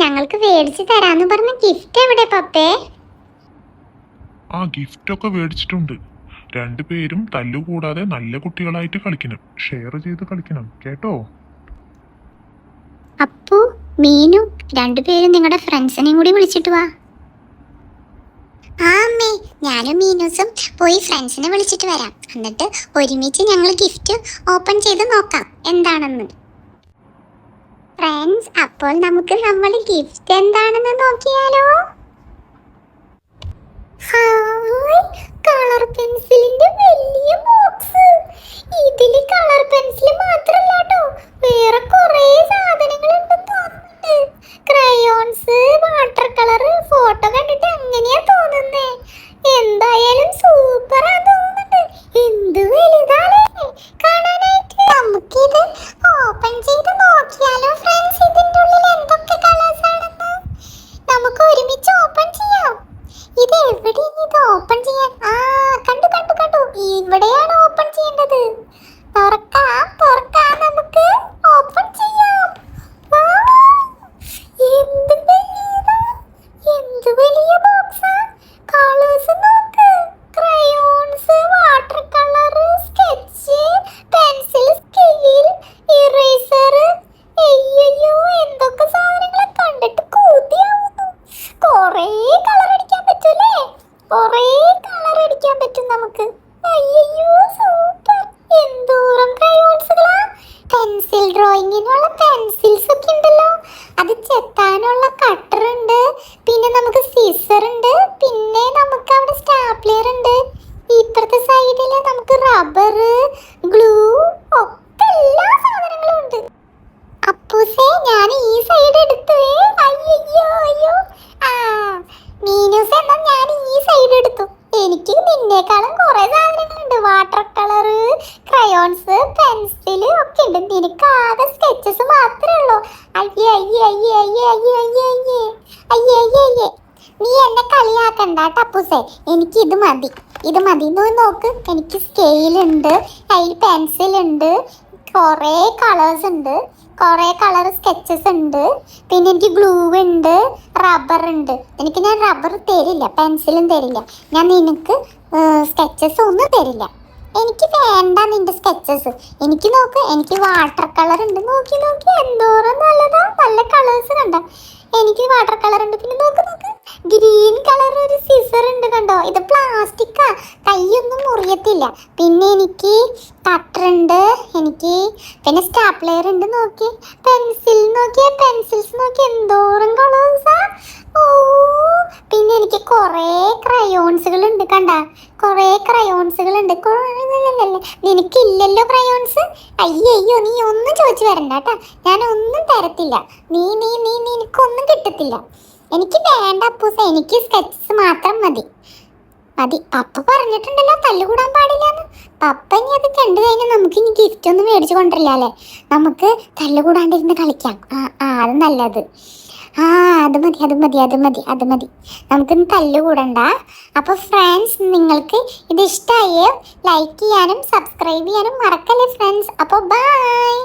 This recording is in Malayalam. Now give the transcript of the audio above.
ഞങ്ങൾക്ക് മേടിച്ചു തരാന്ന് പറഞ്ഞ ഗിഫ്റ്റ് എവിടെ പപ്പേ? ആ ഗിഫ്റ്റ് ഒക്കെ മേടിച്ചിട്ടുണ്ട്. രണ്ടുപേരും തല്ലുകൂടാതെ നല്ല കുട്ടികളായിട്ട് കളിക്കണം, ഷെയർ ചെയ്ത് കളിക്കണം കേട്ടോ. അപ്പു, മീനു, രണ്ടുപേരും നിങ്ങളുടെ ഫ്രണ്ട്സിനെയും കൂടി വിളിച്ചിട്ട് വാ. ആ അമ്മേ, ഞാനും മീനൂസും പോയി ഫ്രണ്ട്സിനെ വിളിച്ചിട്ട് വരാം. എന്നിട്ട് ഒരുമിച്ച് ഞങ്ങൾ ഗിഫ്റ്റ് ഓപ്പൺ ചെയ്ത് നോക്കാം എന്താണെന്ന്. ഫ്രണ്ട്സ്, അപ്പോൾ നമുക്ക് നമ്മൾ ഗിഫ്റ്റ് എന്താണെന്ന് നോക്കിയാലോ? കളർ പെൻസിലിന്റെ വലിയ ബോക്സ്. ഇതില് കളർ പെൻസിൽ മാത്രമല്ല കേട്ടോ, വേറെ കുറേ സാധനങ്ങൾ ഉണ്ടെന്ന് തോന്നുന്നുണ്ട്. Crayons, water colour. ഫോട്ടോ കണ്ടിട്ട് അങ്ങനെയാ തോന്നുന്നേ. എന്തായാലും സൂപ്പറാ തോന്നുന്നുണ്ട്. എന്ത് വലുതാണേ കാണാനായിട്ട്. നമുക്കിത് ഓപ്പൺ ചെയ്ത് നോക്കിയാലോ ഫ്രണ്ട്സ്? ഇതിന്റെ ഉള്ളിൽ എന്തൊക്കെ കളേഴ്സ് ആണെന്ന് നമുക്ക് ഒരുമിച്ച് ഓപ്പൺ ചെയ്യാം. ഇത് എവിടെ ഇത് ഓപ്പൺ ചെയ്യാൻ? കണ്ടു കണ്ടു കണ്ടു, ഇവിടെയാണ് ഓപ്പൺ ചെയ്യേണ്ടത്. തുറക്കാം, നമുക്ക് ഓപ്പൺ ചെയ്യാം. എന്ത് വലിയ ബോക്സാ. കളേഴ്സ് നോക്ക്. Crayons, water colour, sketch, pencil, scale, eraser. അയ്യോ, എന്തൊക്കെ സാധനങ്ങളെ കണ്ടിട്ട് കൂതിയാവുന്നു. കുറേ കളർ അടിക്കാൻ പറ്റൂലേ? കുറേ കളർ അടിക്കാൻ പറ്റും നമുക്ക്. അയ്യോ, സൂപ്പർ. എന്തോരം ക്രയോൺസുകളാ. പെൻസിൽ ഡ്രോയിങ്ങിനുള്ള പെൻസിൽസ് ഒക്കെ ഉണ്ടല്ലോ. അത് ചെത്താനുള്ള കട്ടർ ഉണ്ട്, പിന്നെ നമുക്ക് സീസർ ഉണ്ട്, പിന്നെ നമുക്ക് അവിടെ സ്റ്റാപ്ലർ ഉണ്ട്. ഇപ്പുറത്തെ സൈഡിൽ നമുക്ക് റബ്ബർ, ഗ്ലൂ, ഒക്കെ എല്ലാ സാധനങ്ങളും ഉണ്ട്. അപ്പൂസേ, ഞാൻ ഈ സൈഡ് എടുത്തു. അയ്യോ. മീനൂസ്, എന്നാ ഞാൻ ഈ സൈഡ് എടുത്തു. എനിക്ക് നിന്നേക്കാളും കുറെ സാധനങ്ങളുണ്ട്. വാട്ടർ കളർ, ക്രയോൺസ്, പെൻസിൽ ഒക്കെ ഉണ്ട്. നിനക്ക് ആകെ സ്കെച്ചസ് മാത്രമേ ഉള്ളൂ. അയ്യേ. നീ എന്നെ കളിയാക്കണ്ട ടപ്പൂസേ. എനിക്ക് ഇത് മതി. നോക്ക്, എനിക്ക് സ്കെയിലുണ്ട്, കയ്യിൽ പെൻസിലുണ്ട്, കുറേ കളേഴ്സ് ഉണ്ട്, കുറേ കളർ സ്കെച്ചസ് ഉണ്ട്, പിന്നെ എനിക്ക് ഗ്ലൂ ഉണ്ട്, റബ്ബർ ഉണ്ട്. ഞാൻ റബ്ബർ തരില്ല, പെൻസിലും തരില്ല. ഞാൻ നിനക്ക് സ്കെച്ചസ് ഒന്നും തരില്ല. എനിക്ക് വേണ്ട നിന്റെ സ്കെച്ചസ്. എനിക്ക് വാട്ടർ കളർ ഉണ്ട്. നോക്കി എന്തോരം നല്ലതാ. നല്ല കളേഴ്സ് കണ്ട. എനിക്ക് വാട്ടർ കളർ ഉണ്ട്. പിന്നെ നോക്ക് ഗ്രീൻ കളർ ഒരു സിസർ ഉണ്ട് കണ്ടോ. ഇത് പ്ലാസ്റ്റിക്കാ, കൈയൊന്നും മുറിയത്തില്ല. പിന്നെ എനിക്ക് കട്ടർ ഉണ്ട്, പിന്നെ സ്റ്റാപ്ലർ ഉണ്ട്. പെൻസിൽസ് നോക്കി എന്തോരം കളേഴ്സാ. പിന്നെ എനിക്ക് കുറേ ക്രയോൺസുകൾ ഉണ്ട് കണ്ട. നിനക്കില്ലല്ലോ ക്രയോൺസ്. അയ്യോ, നീ ഒന്നും ചോദിച്ചു വരണ്ട കേട്ടാ. ഞാനൊന്നും തരത്തില്ല. നിനക്കൊന്നും കിട്ടത്തില്ല. എനിക്ക് വേണ്ട അപ്പൂസ, എനിക്ക് സ്കെച്ചസ് മാത്രം മതി. പപ്പ പറഞ്ഞിട്ടുണ്ടല്ലോ തല്ലുകൂടാൻ പാടില്ലാന്ന്. പപ്പ ഇനി അത് കണ്ടു കഴിഞ്ഞാൽ നമുക്ക് ഇനി ഗിഫ്റ്റ് ഒന്നും മേടിച്ചു കൊണ്ടിരില്ല അല്ലേ. നമുക്ക് തല്ലുകൂടാണ്ടിരുന്ന് കളിക്കാം. അത് നല്ലത്. അത് മതി. നമുക്കിന്ന് തല്ലുകൂടണ്ട. അപ്പോൾ ഫ്രണ്ട്സ്, നിങ്ങൾക്ക് ഇത് ഇഷ്ടമായോ? ലൈക്ക് ചെയ്യാനും സബ്സ്ക്രൈബ് ചെയ്യാനും മറക്കല്ലേ ഫ്രണ്ട്സ്. അപ്പോൾ ബൈ.